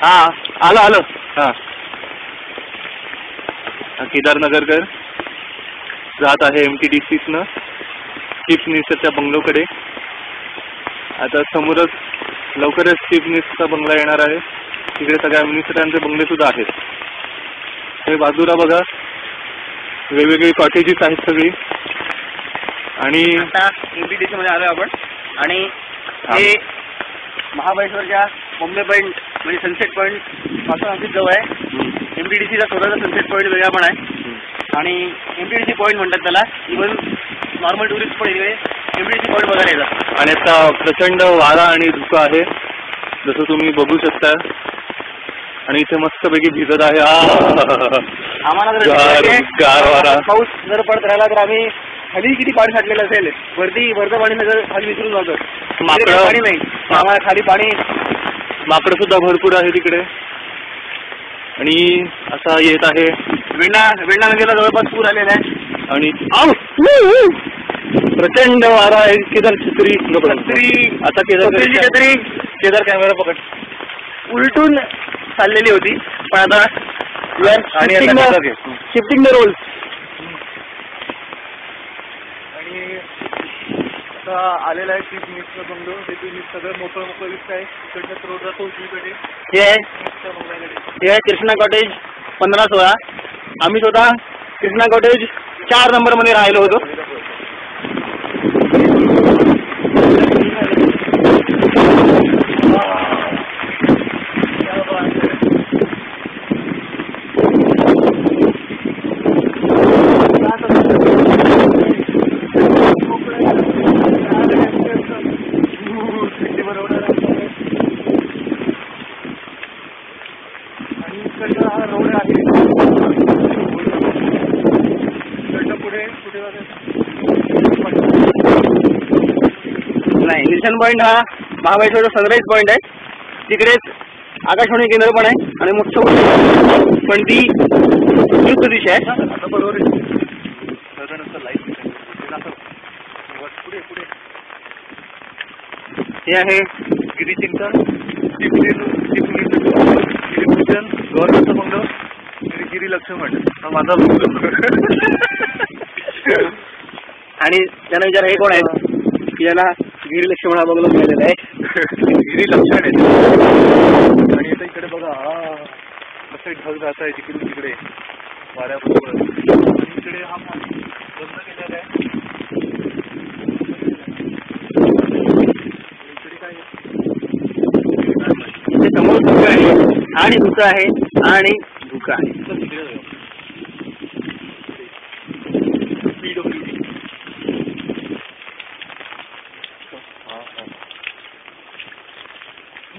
हा आलो आलो. हा केदार नगरकर जात आहे MTDCतनं चीफ मिनिस्टरच्या बंगलोकडे. आता समोरच लवकरच चीफ मिनिस्टरचा बंगला येणार आहे. तिकडे सगळ्या मिनिस्टरांचे बंगले सुद्धा आहेत. हे बाजूला बघा वेगवेगळी कॉटेजेस आहेत सगळी. आणि आता MTDC मध्ये आलोय आपण. आणि हे महाबळेश्वरच्या बॉम्बे पॉईंट म्हणजे सनसेट पॉईंट पासून अगदी जवळ आहे. MTDCचा स्वतःचा सनसेट पॉईंट वेगळा पण आहे. आणि MTDC पॉईंट म्हणतात त्याला. इव्हन नॉर्मल टुरिस्ट पण इकडे MTDC पॉईंट बघायला येतात. आणि आता प्रचंड वारा आणि धुकं आहे जसं तुम्ही बघू शकता. आणि इथे मस्तपैकी भिजत आहे. आम्हाला गार वारा. पाऊस जर पडत राहिला तर आम्ही खाली किती पाणी साठलेलं असेल वरचं पाणी सगळं खाली विसरून जातं. पाणी नाही आम्हाला खाली पाणी. माकडं सुद्धा भरपूर आहे तिकडे. आणि असा येत आहे वेण्णा नदीला जवळपास पूर आलेला आहे. आणि प्रचंड वारा आहे. केदार छत्री आता केदार कॅमेरा पकड. उलटून चाललेली होती पण आता शिफ्टिंग द रोल. आणि आता आलेला आहे चीफ मिनिस्टर बंगलो. ते सगळं मोकळं दिसत आहे. इकडनं रोड जातो उजवीकडे. हे आहे कृष्णा कॉटेज 15-16. आम्ही स्वतः कृष्णा कॉटेज 4 नंबर मध्ये राहिलो होतो. नाही निशान पॉईंट हा महाबळेश्वरचा सनराईज पॉईंट आहे. तिकडेच आकाशवाणी केंद्र पण आहे आणि मोठं पण ती युद्ध दिशा आहे. बरोबर हे आहे गिरीचिंतन गिरीभूषण गव्हर्नरचं बंगलो. गिरी लक्ष्मण हा माझा बंगलो. आणि त्यांना विचार हे कोण आहे की याला गिरी लक्ष्मण हा बंगलो मिळालेला आहे. गिरी लक्ष्मण आहे. आणि आता इकडे बघा कसं ढग जात आहे तिकडून तिकडे वाऱ्याबरोबर. आणि इकडे हा बंद केलेला आहे. इकडे काय इथे समोर धुकं आहे आणि धुकं आहे आणि धुकं आहे.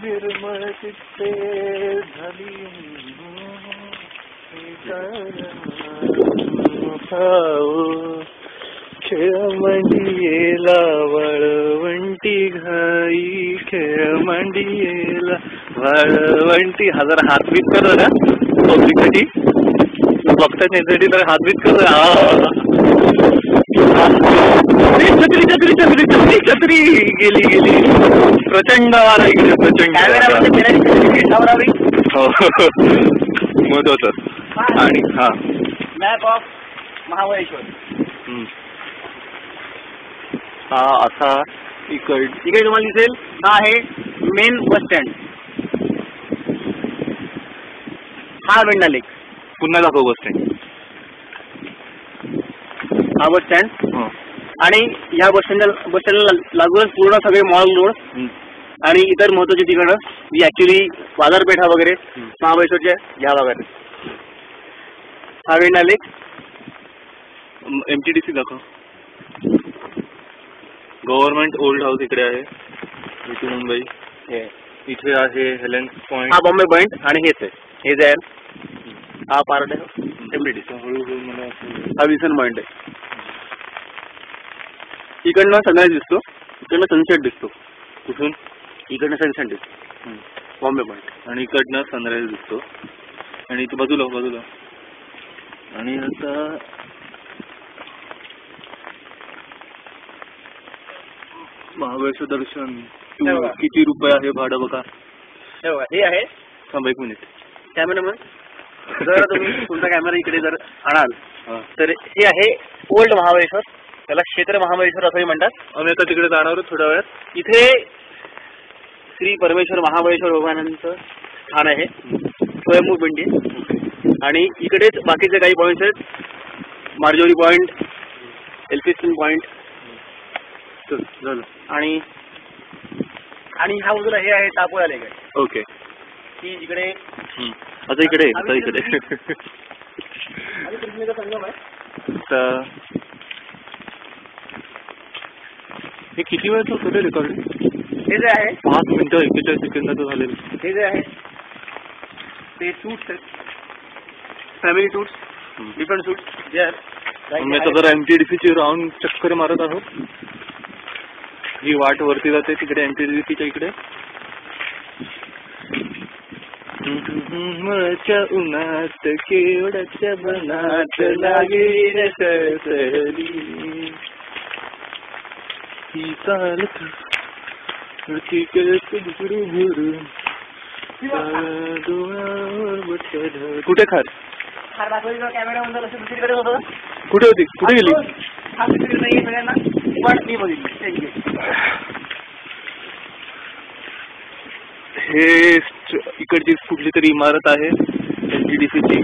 निर्मळ चित्ते झाली खेळ मंडियेला वळवंटी घाई. खेळ मंडियेला वळवंटी. हा जरा हातबीत कर ना पब्लिकसाठी बघतात नेसाठी तर हातबीत कर. छत्री छत्री छत्री छत्री छत्री गेली. प्रचंड वारा इकडे. प्रचंड महत्वाचं. आणि हा मॅप ऑफ महाबळेश्वर. हा असा इकडे तुम्हाला दिसेल हा आहे मेन बस स्टँड. हा वेण्णा लेक. पुन्हा दाखव बस स्टँड. हा बस स्टँड. आणि या बस स्टँडला लागूनच पूर्ण सगळे मॉल रोड आणि इतर महत्वाची ठिकाणं जी ऍक्च्युली बाजारपेठा वगैरे महाबळेश्वरच्या ह्या भागात. हा वेण्णा लेक. MTDC दाखव. गव्हर्नमेंट ओल्ड हाऊस इकडे आहे. इथे मुंबई. इथे आहे हेलेन्स पॉइंट. हा बॉम्बे पॉइंट. आणि हेच आहे हे जे आहे हा पार्ट आहे MTDC. हळूहळू मला हा विल्सन पॉइंट आहे. इकडनं सनराईज दिसतो. इकडनं सनसेट दिसतो. कुठून? इकडनं सनसेट दिसतो बॉम्बे पॉइंट. आणि इकडनं सनराईज दिसतो. आणि इथे बाजूला. आणि आता महाबळेश्वर दर्शन किती रुपये आहे भाडं बघा. हे आहे थांब एक मिनिट. कॅमेरामन जर तुम्ही तुमचा कॅमेरा इकडे जर आणाल तर हे आहे ओल्ड महाबळेश्वर, त्याला क्षेत्र महाबळेश्वर असंही म्हणतात. आम्ही आता तिकडे जाणार आहोत थोड्या वेळात. इथे श्री परमेश्वर महाबळेश्वर भगवानांचं स्थान आहे, स्वयंभू पिंडी. आणि इकडेच बाकीचे काही पॉईंट्स आहेत, मार्जोरी पॉईंट, एल्फिस्टन पॉईंट आणि ह्या बाजूला हे आहे टापोळा लेक आहे. ओके. की इकडे आता इकडे कृष्णेचा संगम आहे. हे किती वेळाचं होतं रेकॉर्डिंग? हे जे आहे 5 मिनिटं 41 सेकंदाचं झालेलं. हे जे आहे ते सूट्स आहेत, फॅमिली सूट्स, डिफरंट सूट्स जे आहेत. मी आता जरा MTDCची राऊंड चक्कर मारत आहोत. ही वाट वरती जाते तिकडे MTDCच्या इकडे. मळच्या उन्हात केवडाच्या बनात लागेल सरसरी ही चालत कुठे खार कॅमेरा मध्ये लक्ष दुसरीकडे होतं. कुठे होती? कुठे गेली? हा दुसरीकडे नाही सगळ्यांना पण मी बघितली. हे इकडची कुठली तरी इमारत आहे MTDCची.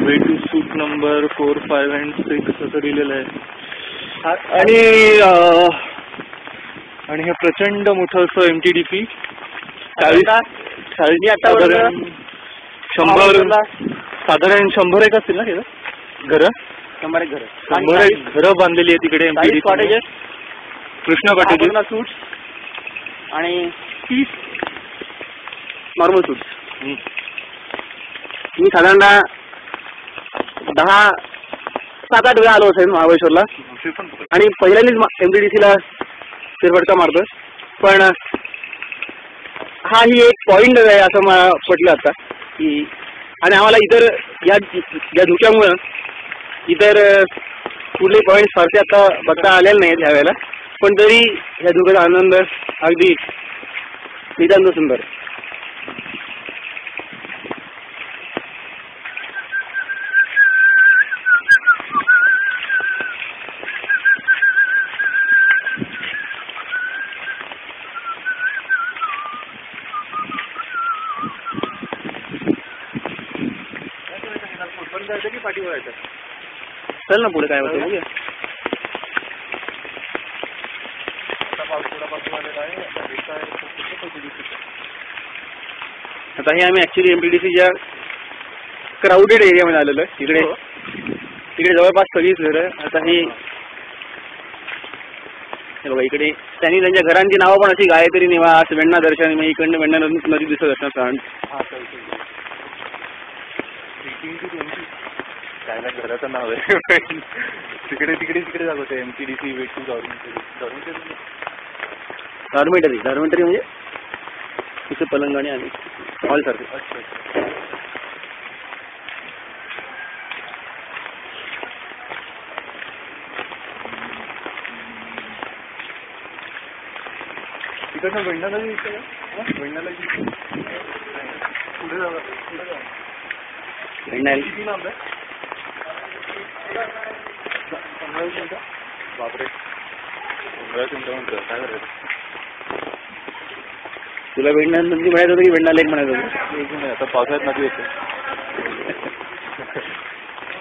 Way to suite number 4, 5 and 6 असं लिहिलेलं आहे. आणि हे प्रचंड मोठं असं MTDC 100 एक असतील ना तिथं घरं. 100 एक घरं बांधलेली आहे तिकडे MTDC. Cottages, Krishna cottages, suits आणि 30 नॉर्मल सूट्स. मी साधारणतः 7-8 वेळा आलो असेल महाबळेश्वरला आणि पहिल्यांदाच MTDCला फेरफटका मारतोय. पण हा ही एक पॉइंट आहे असं मला पटलं आता की. आणि आम्हाला इतर या धुक्यामुळं इतर कुठले पॉईंट फारसे आता बघता आलेले नाहीत ह्या वेळेला. पण तरी ह्या धुक्याचा आनंद अगदी नितांत सुंदर. चल ना पुढे काय होतं बघूया. आता हे आम्ही ऍक्च्युली MTDCच्या क्राऊडेड एरियामध्ये आलेलो आहे. तिकडे जवळपास सगळीच घरं. आता हे बघा इकडे त्यांनी त्यांच्या घरांची नावं पण अशी गायत्री निवास, वेण्णा दर्शन, म्हणजे इकडनं वेण्णा नदी दिसत असणार फ्रंट. काय ना घराचं नाव आहे तिकडे जागोते MTDC वे टू डॉर्मेटरी म्हणजे तिथे पलंगाणी आणि हॉल सारखे. तिकडनं वेण्णाला दिसतं का? वेण्णाला पुढे जावं. किती लांब आहे? बापरे 15 मिनिटं म्हणतो. काय करायचं? तुला वेण्णा नदी म्हणायचं होतं की वेण्णा लेक म्हणायचं होतं? आता पावसाळ्यात नदी होते.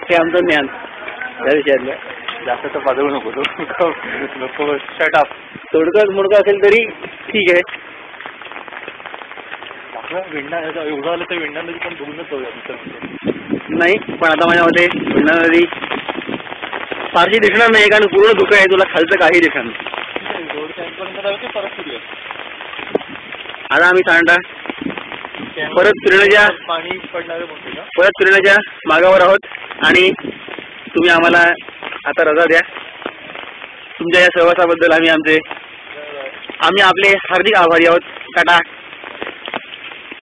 हे आमचं ज्ञान त्या विषयातलं. जास्त तर पाजवू नको तो. नको शट अप. तोडकं मोडकं असेल तरी ठीक आहे. वेण्णा एवढं आलं तर वेण्णा नदी पण बघूनच जाऊया. नाही पण आता माझ्या मते वेण्णा नदी फारशी दिसणार नाही कारण पूर्ण धुकं आहे. तुला खालचं काही दिसणार नाही. परत फिरूया. आता आम्ही सांगता परत फिरण्याच्या पाणी पडणारे परत फिरण्याच्या मागावर आहोत आणि तुम्ही आम्हाला आता रजा द्या. तुमच्या या सहवासाबद्दल आम्ही आपले हार्दिक आभारी आहोत. टाटा.